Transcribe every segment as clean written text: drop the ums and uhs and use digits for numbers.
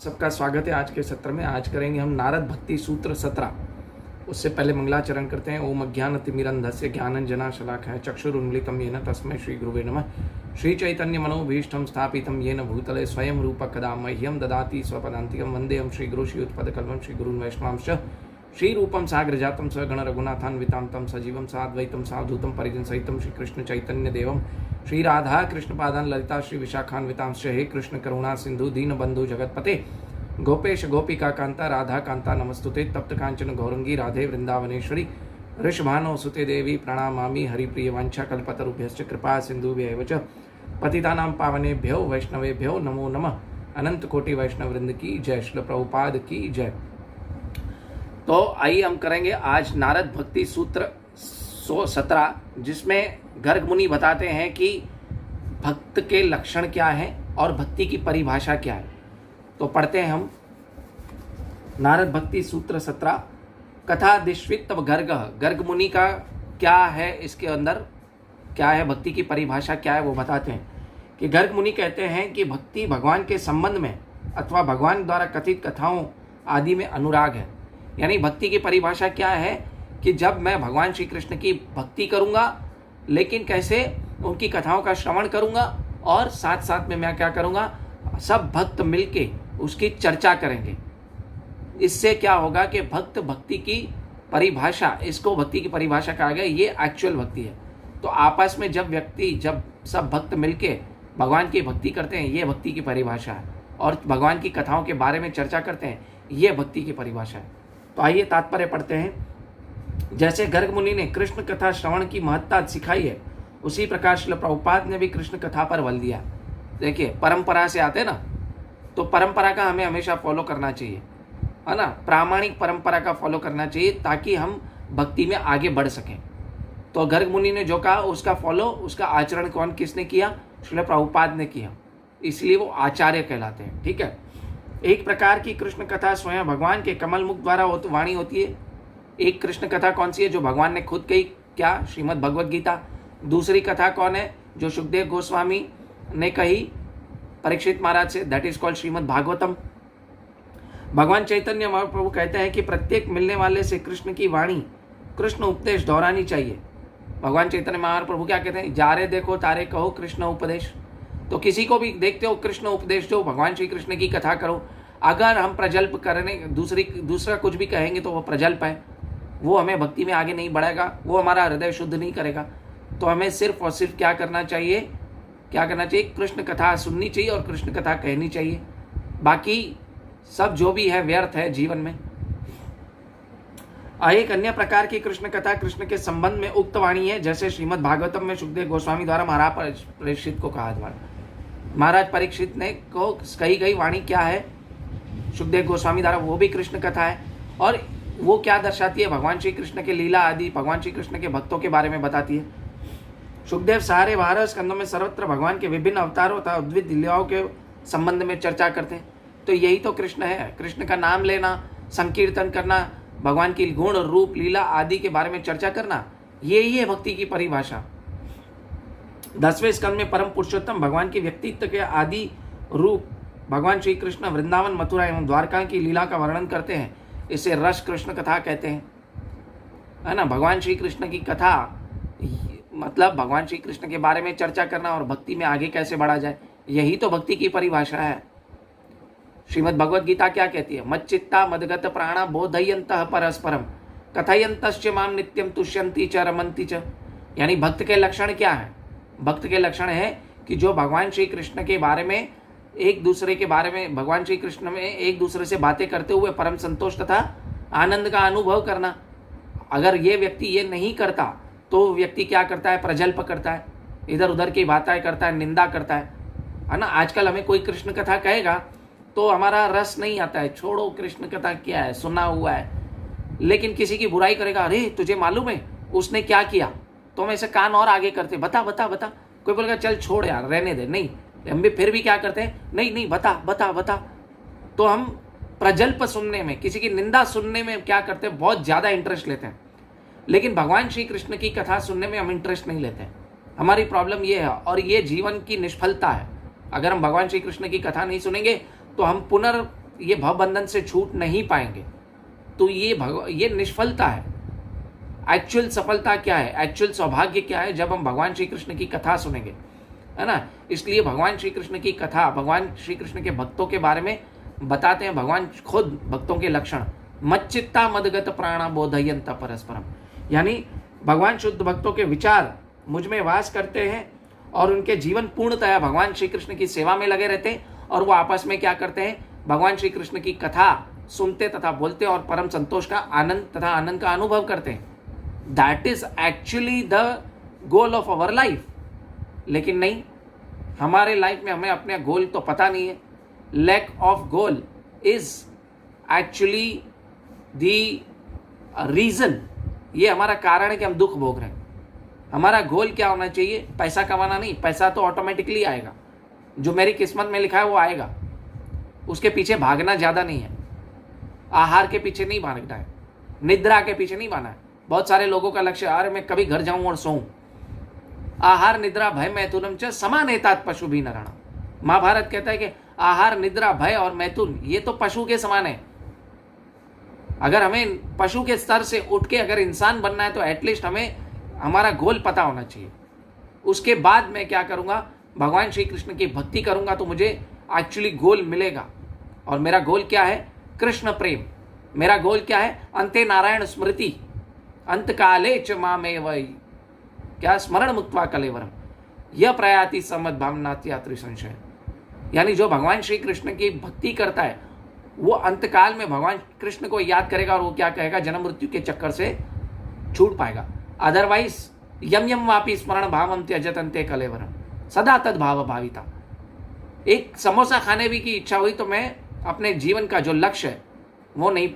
सबका स्वागत है आज के सत्र में। आज करेंगे हम नारद भक्ति सूत्र 17। उससे पहले मंगलाचरण करते हैं। ओम अज्ञानतिमिरन्धस्य ज्ञानंजना शलाकाय चक्षुरुन्मिलितं येन तस्मै श्री गुरुवे नमः। श्री चैतन्य मनोभीष्टं स्थापितं येन भूतले स्वयं रूप कदा मह्यं ददाति स्वपदान्तिकं वन्देहं श्री गुरु श्रीयुत्पदकल्पं श्री गुरुन् वैष्णवांश्च श्री रूपं साग्रजातं सगण रघुनाथान्वितां तं सजीवं साद्वैतं सावधूतं परिजन सहितं श्री कृष्ण चैतन्य देवं श्री राधा कृष्ण पादान ललिता श्री विशाखान्वितांश्च हे कृष्ण करुणा सिंधु दीन बंधु जगतपते गोपेश गोपिका कांता राधा कांता नमस्तुते तप्त कांचन गौरंगी राधे वृंदावनेश्वरी ऋषभानो सुते देवी प्रणामामि हरिप्रिय वांछा कल्पतरुभ्यश्च कृपा सिंधुभ्यैव च पतितानां पावनेभ्यो वैष्णवेभ्यो नमो नमः। अनंत कोटि वैष्णव वृंद की जय। श्रील प्रभुपाद की जय। तो आइए हम करेंगे आज नारद भक्ति सूत्र 17, जिसमें गर्ग मुनि बताते हैं कि भक्त के लक्षण क्या हैं और भक्ति की परिभाषा क्या है। तो पढ़ते हैं हम नारद भक्ति सूत्र 17। कथादिश्वित गर्ग मुनि का क्या है, इसके अंदर क्या है, भक्ति की परिभाषा क्या है वो बताते हैं। कि गर्ग मुनि कहते हैं कि भक्ति भगवान के संबंध में अथवा भगवान द्वारा कथित कथाओं आदि में अनुराग है। यानी भक्ति की परिभाषा क्या है कि जब मैं भगवान श्री कृष्ण की भक्ति करूंगा, लेकिन कैसे, उनकी कथाओं का श्रवण करूंगा और साथ साथ में मैं क्या करूंगा, सब भक्त मिलके उसकी चर्चा करेंगे। इससे क्या होगा कि भक्त भक्ति की परिभाषा, इसको भक्ति की परिभाषा कहा गया, ये एक्चुअल भक्ति है। तो आपस में जब सब भक्त मिलके भगवान की भक्ति करते हैं, ये भक्ति की परिभाषा है। और भगवान की कथाओं के बारे में चर्चा करते हैं, ये भक्ति की परिभाषा है। तो आइए तात्पर्य पढ़ते हैं। जैसे गर्ग मुनि ने कृष्ण कथा श्रवण की महत्ता सिखाई है, उसी प्रकार श्रील प्रभुपाद ने भी कृष्ण कथा पर बल दिया। देखिए, परंपरा से आते ना, तो परंपरा का हमें हमेशा फॉलो करना चाहिए, है ना। प्रामाणिक परंपरा का फॉलो करना चाहिए ताकि हम भक्ति में आगे बढ़ सकें। तो गर्ग मुनि ने जो कहा उसका फॉलो, उसका आचरण किसने किया? श्रील प्रभुपाद ने किया, इसलिए वो आचार्य कहलाते हैं। ठीक है। एक प्रकार की कृष्ण कथा स्वयं भगवान के कमल मुख द्वारा वाणी होती है। एक कृष्ण कथा कौन सी है? जो भगवान ने खुद कही, क्या? श्रीमद् भगवद गीता। दूसरी कथा कौन है? जो सुखदेव गोस्वामी ने कही परीक्षित महाराज से, that is called Shrimad Bhagavatam. भगवान चैतन्य महाप्रभु कहते हैं कि प्रत्येक मिलने वाले से कृष्ण की वाणी, कृष्ण उपदेश दोहरानी चाहिए। भगवान चैतन्य महाप्रभु क्या कहते हैं? जा रे देखो तारे कहो कृष्ण उपदेश। तो किसी को भी देखते हो कृष्ण उपदेश दो, भगवान श्री कृष्ण की कथा करो। अगर हम प्रजल्प करने दूसरा कुछ भी कहेंगे तो वो प्रजल्प है, वो हमें भक्ति में आगे नहीं बढ़ाएगा, वो हमारा हृदय शुद्ध नहीं करेगा। तो हमें सिर्फ और सिर्फ क्या करना चाहिए? कृष्ण कथा सुननी चाहिए और कृष्ण कथा कहनी चाहिए। बाकी सब जो भी है व्यर्थ है जीवन में। एक अन्य प्रकार की कृष्ण कथा कृष्ण के संबंध में उक्त वाणी है, जैसे श्रीमद् भागवतम में सुखदेव गोस्वामी द्वारा महाराज परीक्षित को कहा द्वारा, महाराज परीक्षित ने को कही गई वाणी क्या है सुखदेव गोस्वामी द्वारा, वो भी कृष्ण कथा है। और वो क्या दर्शाती है? भगवान श्री कृष्ण के लीला आदि, भगवान श्री कृष्ण के भक्तों के बारे में बताती है। सुखदेव सारे 12 स्कंदों में सर्वत्र भगवान के विभिन्न अवतारों तथा अद्भुत लीलाओं के संबंध में चर्चा करते हैं। तो यही तो कृष्ण है। कृष्ण का नाम लेना, संकीर्तन करना, भगवान की गुण रूप लीला आदि के बारे में चर्चा करना, यही है भक्ति की परिभाषा। 10वें स्कंद में परम पुरुषोत्तम भगवान के व्यक्तित्व के आदि रूप भगवान श्री कृष्ण वृंदावन, मथुरा एवं द्वारका की लीला का वर्णन करते हैं। इसे रस कृष्ण कथा कहते हैं, है ना। भगवान श्री कृष्ण की कथा मतलब भगवान श्री कृष्ण के बारे में चर्चा करना और भक्ति में आगे कैसे बढ़ा जाए, यही तो भक्ति की परिभाषा है। श्रीमद् भगवद गीता क्या कहती है? मच्चित्ता मदगत प्राणा बोधयन्तः परस्परम कथयन्तश्च माम नित्यम तुष्यन्ति च रमन्ति च। यानी भक्त के लक्षण क्या है? भक्त के लक्षण है कि जो भगवान श्री कृष्ण के बारे में एक दूसरे के बारे में, भगवान श्री कृष्ण में एक दूसरे से बातें करते हुए परम संतोष तथा आनंद का अनुभव करना। अगर ये व्यक्ति ये नहीं करता तो व्यक्ति क्या करता है? प्रजल्प करता है, इधर उधर की बातें करता है, निंदा करता है ना। आजकल हमें कोई कृष्ण कथा कहेगा तो हमारा रस नहीं आता है, छोड़ो कृष्ण कथा क्या है, सुना हुआ है। लेकिन किसी की बुराई करेगा, अरे तुझे मालूम है उसने क्या किया, तो हम ऐसे कान और आगे करते, बता बता बता। कोई बोलेगा चल छोड़ यार, रहने दे, नहीं, हम भी फिर भी क्या करते हैं, नहीं नहीं बता बता बता। तो हम प्रजल्प सुनने में, किसी की निंदा सुनने में क्या करते हैं? बहुत ज्यादा इंटरेस्ट लेते हैं। लेकिन भगवान श्री कृष्ण की कथा सुनने में हम इंटरेस्ट नहीं लेते हैं। हमारी प्रॉब्लम ये है, और ये जीवन की निष्फलता है। अगर हम भगवान श्री कृष्ण की कथा नहीं सुनेंगे तो हम ये भवबंधन से छूट नहीं पाएंगे। तो ये निष्फलता है। एक्चुअल सफलता क्या है, एक्चुअल सौभाग्य क्या है? जब हम भगवान श्री कृष्ण की कथा सुनेंगे, है ना। इसलिए भगवान श्री कृष्ण की कथा, भगवान श्री कृष्ण के भक्तों के बारे में बताते हैं भगवान खुद भक्तों के लक्षण। मच्चित्ता मदगत प्राणा बोधयंत परस्परम, यानी भगवान शुद्ध भक्तों के विचार मुझ में वास करते हैं और उनके जीवन पूर्णतया भगवान श्री कृष्ण की सेवा में लगे रहते हैं। और वो आपस में क्या करते हैं, भगवान श्री कृष्ण की कथा सुनते तथा बोलते और परम संतोष का आनंद तथा आनंद का अनुभव करते हैं। That is actually the goal of our life. लेकिन नहीं, हमारे लाइफ में हमें अपने गोल तो पता नहीं है। Lack of goal is actually the reason, ये हमारा कारण है कि हम दुख भोग रहे हैं। हमारा गोल क्या होना चाहिए? पैसा कमाना नहीं, पैसा तो ऑटोमेटिकली आएगा, जो मेरी किस्मत में लिखा है वो आएगा। उसके पीछे भागना ज्यादा नहीं है, आहार के पीछे नहीं भागना है, निद्रा के पीछे नहीं भागना है। बहुत सारे लोगों का लक्ष्य, अरे मैं कभी घर जाऊं और सोऊं। आहार निद्रा भय मैथुनम च समानेतात पशु भी नरणा। महाभारत कहता है कि आहार निद्रा भय और मैथुन ये तो पशु के समान है। अगर हमें पशु के स्तर से उठ के अगर इंसान बनना है तो एटलीस्ट हमें हमारा गोल पता होना चाहिए। उसके बाद मैं क्या करूंगा, भगवान श्री कृष्ण की भक्ति करूंगा तो मुझे एक्चुअली गोल मिलेगा। और मेरा गोल क्या है? कृष्ण प्रेम। मेरा गोल क्या है? अंते नारायण स्मृति, अंत काले च मामेव क्या स्मरण मुक्त्वा कलेवरम, यह प्रयाति समद भावनात्यात्रि संशय। यानी जो भगवान श्री कृष्ण की भक्ति करता है वो अंतकाल में भगवान कृष्ण को याद करेगा और वो क्या कहेगा, जन्म मृत्यु के चक्कर से छूट पाएगा। अदरवाइज यम यम वापी स्मरण भावम त्यजत अंते कलेवरम सदा तद भाव भाविता। एक समोसा खाने भी की इच्छा हुई तो मैं अपने जीवन का जो लक्ष्य है वो नहीं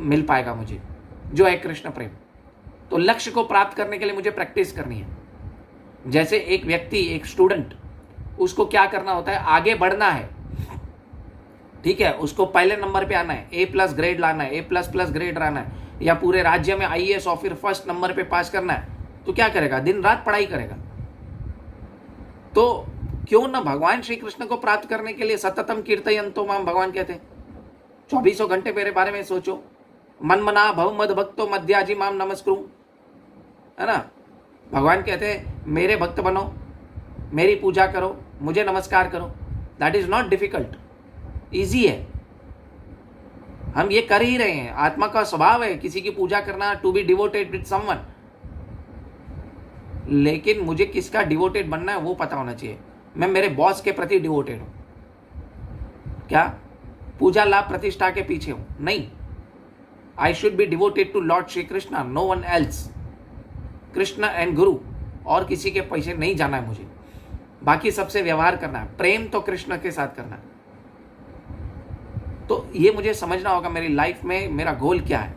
मिल पाएगा मुझे, जो है कृष्ण प्रेम। तो लक्ष्य को प्राप्त करने के लिए मुझे प्रैक्टिस करनी है। जैसे एक व्यक्ति, एक स्टूडेंट, उसको क्या करना होता है, आगे बढ़ना है, ठीक है, उसको पहले नंबर पे आना है, A+ ग्रेड लाना है, A++ ग्रेड लाना है, या पूरे राज्य में IAS ऑफिसर फर्स्ट नंबर पे पास करना है, तो क्या करेगा? दिन रात पढ़ाई करेगा। तो क्यों न भगवान श्री कृष्ण को प्राप्त करने के लिए सततम कीर्तयन्तो माम, भगवान कहते हैं 24 घंटे मेरे बारे में सोचो। मन मना भव मद भक्तो मध्याजी माम नमस्कुरु, है ना। भगवान कहते हैं मेरे भक्त बनो, मेरी पूजा करो, मुझे नमस्कार करो। That is not difficult, easy है। हम ये कर ही रहे हैं, आत्मा का स्वभाव है किसी की पूजा करना, to be devoted with someone. लेकिन मुझे किसका डिवोटेड बनना है वो पता होना चाहिए। मैं मेरे बॉस के प्रति डिवोटेड हूं क्या? पूजा लाभ प्रतिष्ठा के पीछे हूं? नहीं। I should be devoted to lord Shri Krishna, no one else. Krishna and guru, और किसी के पीछे नहीं जाना है मुझे। बाकी सबसे व्यवहार करना है, प्रेम तो कृष्ण के साथ करना है। तो ये मुझे समझना होगा मेरी लाइफ में मेरा गोल क्या है।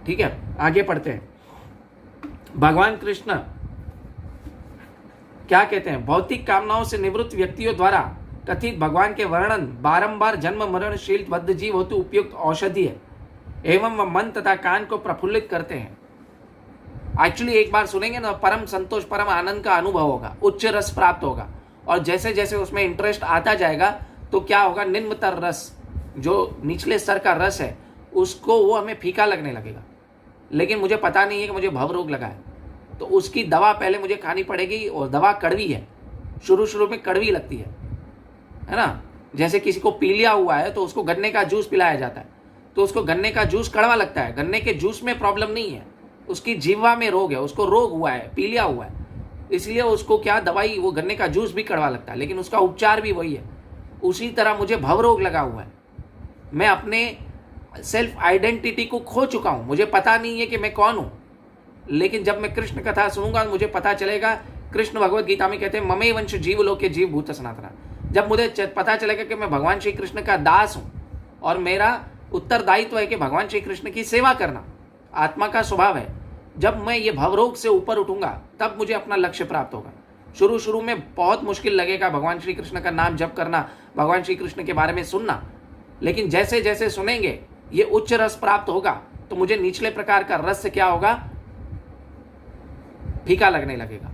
ठीक है, आगे पढ़ते हैं। भगवान कृष्ण क्या कहते हैं? भौतिक कामनाओं से निवृत्त व्यक्तियों द्वारा कथित भगवान के वर्णन बारंबार जन्म मरणशील बद्ध जीव हेतु उपयुक्त औषधि है एवं वह मन तथा कान को प्रफुल्लित करते हैं। एक्चुअली एक बार सुनेंगे ना, परम संतोष, परम आनंद का अनुभव होगा, उच्च रस प्राप्त होगा। और जैसे जैसे उसमें इंटरेस्ट आता जाएगा तो क्या होगा, निम्नतर रस, जो निचले स्तर का रस है, उसको वो हमें फीका लगने लगेगा। लेकिन मुझे पता नहीं है कि मुझे भव रोग लगा है, तो उसकी दवा पहले मुझे खानी पड़ेगी, और दवा कड़वी है, शुरू में कड़वी लगती है ना। जैसे किसी को पीलिया हुआ है तो उसको गन्ने का जूस पिलाया जाता है, तो उसको गन्ने का जूस कड़वा लगता है। गन्ने के जूस में प्रॉब्लम नहीं है, उसकी जीवा में रोग है, उसको रोग हुआ है, पीलिया हुआ है, इसलिए उसको क्या दवाई, वो गन्ने का जूस भी कड़वा लगता है, लेकिन उसका उपचार भी वही है। उसी तरह मुझे भव रोग लगा हुआ है, मैं अपने सेल्फ आइडेंटिटी को खो चुका हूं, मुझे पता नहीं है कि मैं कौन हूं। लेकिन जब मैं कृष्ण कथा सुनूंगा मुझे पता चलेगा। कृष्ण भगवत गीता में कहते हैं ममे वंश जीव लोके जीव भूत सनातना। जब मुझे पता चलेगा कि मैं भगवान श्री कृष्ण का दास हूं और मेरा उत्तरदायित्व है कि भगवान श्री कृष्ण की सेवा करना, आत्मा का स्वभाव है, जब मैं ये भवरोग से ऊपर उठूंगा तब मुझे अपना लक्ष्य प्राप्त होगा। शुरू में बहुत मुश्किल लगेगा भगवान श्री कृष्ण का नाम जप करना, भगवान श्री कृष्ण के बारे में सुनना, लेकिन जैसे जैसे सुनेंगे ये उच्च रस प्राप्त होगा तो मुझे निचले प्रकार का रस क्या होगा, फीका लगने लगेगा।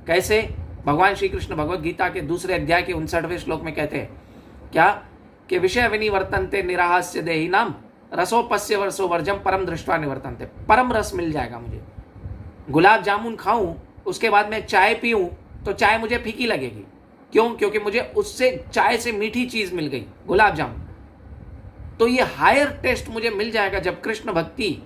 कैसे? भगवान श्री कृष्ण भगवत गीता के दूसरे अध्याय के 59वें श्लोक में कहते हैं क्या, कि विषय विनिवर्तनते निराहास्य देही नाम रसोपस्य वर्षो वर्जम परम दृष्टवा निवर्तनते। परम रस मिल जाएगा मुझे। गुलाब जामुन खाऊं, उसके बाद मैं चाय पीऊं तो चाय मुझे फीकी लगेगी। क्यों? क्योंकि मुझे उससे चाय से मीठी चीज मिल गई, गुलाब जामुन। तो ये हायर टेस्ट मुझे मिल जाएगा जब कृष्ण भक्ति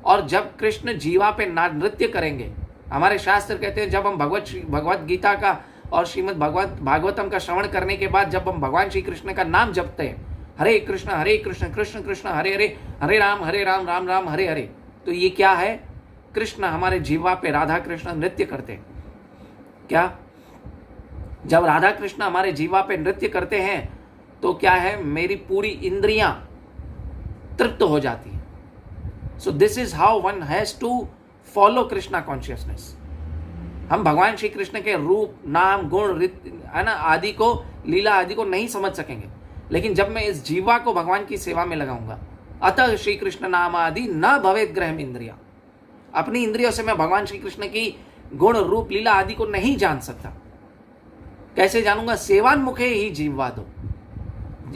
और जब कृष्ण जीवा पे नृत्य करेंगे। हमारे शास्त्र कहते हैं जब हम भगवत गीता का और श्रीमद् भागवतम का श्रवण करने के बाद जब हम भगवान श्री कृष्ण का नाम जपते हैं, हरे कृष्ण कृष्ण कृष्ण हरे हरे, हरे राम राम राम हरे हरे, तो ये क्या है? कृष्ण हमारे जीवा पे राधा कृष्ण नृत्य करते हैं। क्या? जब राधा कृष्ण हमारे जीवा पे नृत्य करते हैं तो क्या है? मेरी पूरी इंद्रियां तृप्त हो जाती है। So this is how one has to follow Krishna consciousness. हम भगवान श्री कृष्ण के रूप, नाम, गुण, है ना, आदि को, लीला आदि को नहीं समझ सकेंगे, लेकिन जब मैं इस जीवा को भगवान की सेवा में लगाऊंगा, अतः श्री कृष्ण नाम आदि न भवेत ग्रहम इंद्रिया। अपनी इंद्रियों से मैं भगवान श्री कृष्ण की गुण, रूप, लीला आदि को नहीं जान सकता। कैसे जानूंगा? सेवान्मुखे ही जीवा दो।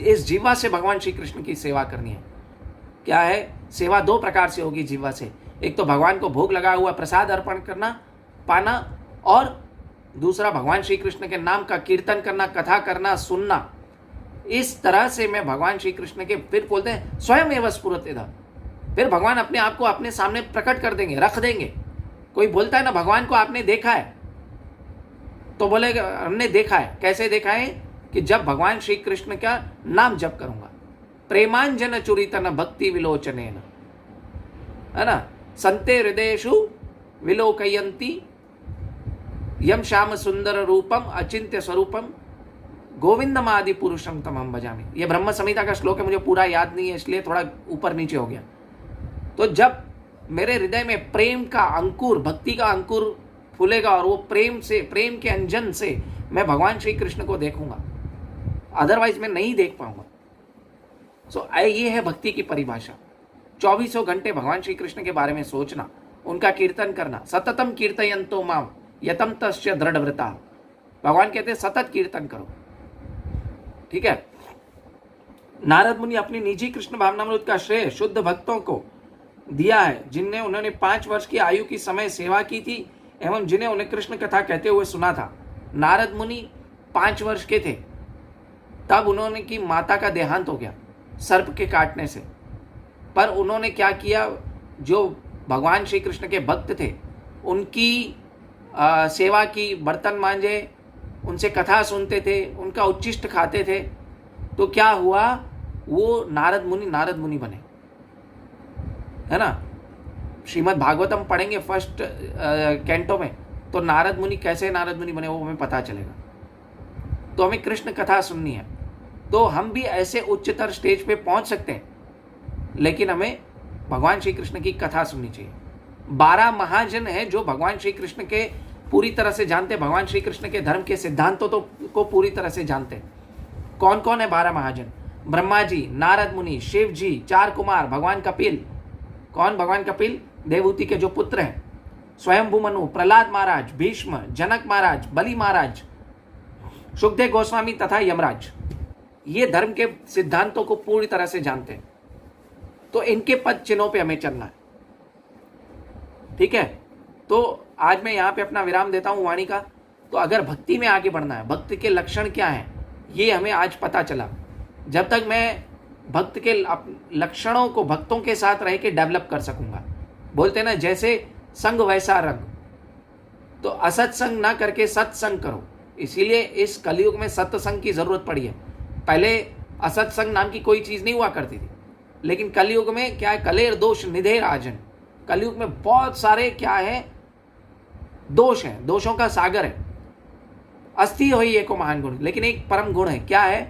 इस जीवा से भगवान श्री कृष्ण की सेवा करनी है। क्या है? सेवा दो प्रकार से होगी जीवा से। एक तो भगवान को भोग लगा हुआ प्रसाद अर्पण करना, पाना, और दूसरा भगवान श्री कृष्ण के नाम का कीर्तन करना, कथा करना, सुनना। इस तरह से मैं भगवान श्री कृष्ण के, फिर बोलते हैं स्वयं एवं स्फुरति, फिर भगवान अपने आप को अपने सामने प्रकट कर देंगे, रख देंगे। कोई बोलता है ना भगवान को आपने देखा है, तो बोलेगा हमने देखा है। कैसे देखा है? कि जब भगवान श्री कृष्ण का नाम जप करूंगा, प्रेमांजन चुरितन भक्ति विलोचने, है ना, संते हृदयेषु विलोकयंती यम श्याम सुंदर रूपम अचिंत्य स्वरूपम गोविंदम आदि पुरुषम तमहम भजामि। ये ब्रह्म संहिता का श्लोक है, मुझे पूरा याद नहीं है इसलिए थोड़ा ऊपर नीचे हो गया। तो जब मेरे हृदय में प्रेम का अंकुर, भक्ति का अंकुर फूलेगा और वो प्रेम से, प्रेम के अंजन से मैं भगवान श्री कृष्ण को देखूंगा, अदरवाइज मैं नहीं देख पाऊंगा। सो ये है भक्ति की परिभाषा। 24 घंटे भगवान श्री कृष्ण के बारे में सोचना, उनका कीर्तन करना। सततम कीर्तयन्तो माम यतम तस्य दृढ़व्रता। भगवान कहते हैं सतत कीर्तन करो। ठीक है। नारद मुनि अपनी निजी कृष्ण भावनामृत का श्रेय शुद्ध भक्तों को दिया है, जिनने उन्होंने 5 वर्ष की आयु की समय सेवा की थी एवं जिन्हें उन्हें कृष्ण कथा कहते हुए सुना था। नारद मुनि 5 वर्ष के थे तब उन्होंने की माता का देहांत हो गया सर्प के काटने से। पर उन्होंने क्या किया? जो भगवान श्री कृष्ण के भक्त थे उनकी सेवा की, बर्तन मांजे, उनसे कथा सुनते थे, उनका उच्चिष्ट खाते थे। तो क्या हुआ? वो नारद मुनि बने, है ना। श्रीमद् भागवतम पढ़ेंगे फर्स्ट कैंटो में, तो नारद मुनि कैसे नारद मुनि बने वो हमें पता चलेगा। तो हमें कृष्ण कथा सुननी है, तो हम भी ऐसे उच्चतर स्टेज पे पहुंच सकते हैं, लेकिन हमें भगवान श्री कृष्ण की कथा सुननी चाहिए। 12 महाजन है जो भगवान श्री कृष्ण के पूरी तरह से जानते, भगवान श्री कृष्ण के धर्म के सिद्धांतों को पूरी तरह से जानते। कौन कौन है 12 महाजन? ब्रह्मा जी, नारद मुनि, शिव जी, 4 कुमार, भगवान कपिल। कौन? भगवान कपिल देवहूति के जो पुत्र हैं, स्वयंभू मनु, प्रहलाद महाराज, भीष्म, जनक महाराज, बलि महाराज, सुखदेव गोस्वामी तथा यमराज। ये धर्म के सिद्धांतों को पूरी तरह से जानते हैं, तो इनके पद चिन्हों पे हमें चलना है। ठीक है। तो आज मैं यहाँ पे अपना विराम देता हूँ वाणी का। तो अगर भक्ति में आगे बढ़ना है, भक्त के लक्षण क्या हैं, ये हमें आज पता चला। जब तक मैं भक्त के लक्षणों को भक्तों के साथ रह के डेवलप कर सकूंगा, बोलते हैं ना जैसे संग वैसा रंग, तो असत्संग ना करके सत्संग करो। इसीलिए इस कलयुग में सत्संग की जरूरत पड़ी है। पहले असत्संग नाम की कोई चीज नहीं हुआ करती थी, लेकिन कलयुग में क्या है? कलेर दोष निधे राजन। कलयुग में बहुत सारे क्या है? दोष हैं, दोषों का सागर है। अस्थि हो ही एको महान गुण, लेकिन एक परम गुण है। क्या है?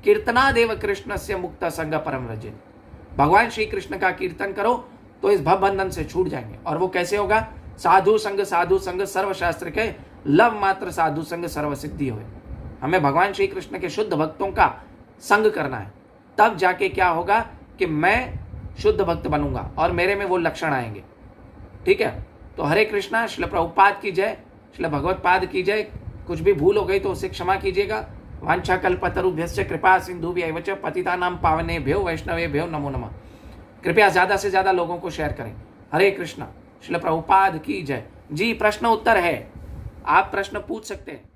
कीर्तनादेव कृष्ण से मुक्त संग परम रजे। भगवान श्री कृष्ण का कीर्तन करो तो इस भव बंधन से छूट जाएंगे। और वो कैसे होगा? साधु संग सर्वशास्त्र के लव मात्र साधु संग सर्व सिद्धि होए। हमें भगवान श्री कृष्ण के शुद्ध भक्तों का संग करना है, तब जाके क्या होगा कि मैं शुद्ध भक्त बनूंगा और मेरे में वो लक्षण आएंगे। ठीक है। तो हरे कृष्णा। श्रील प्रभुपाद की जय, श्रील भगवत पाद की जय। कुछ भी भूल हो गई तो उसे क्षमा कीजिएगा। वाञ्छाकल्पतरुभ्यश्च कृपा सिन्धुभ्यैव च पतितानां पावनेभ्यो वैष्णवेभ्यो नमो नमः। कृपया ज़्यादा से ज़्यादा लोगों को शेयर करें। हरे कृष्णा। श्रील प्रभुपाद की जय। जी प्रश्न उत्तर है, आप प्रश्न पूछ सकते हैं।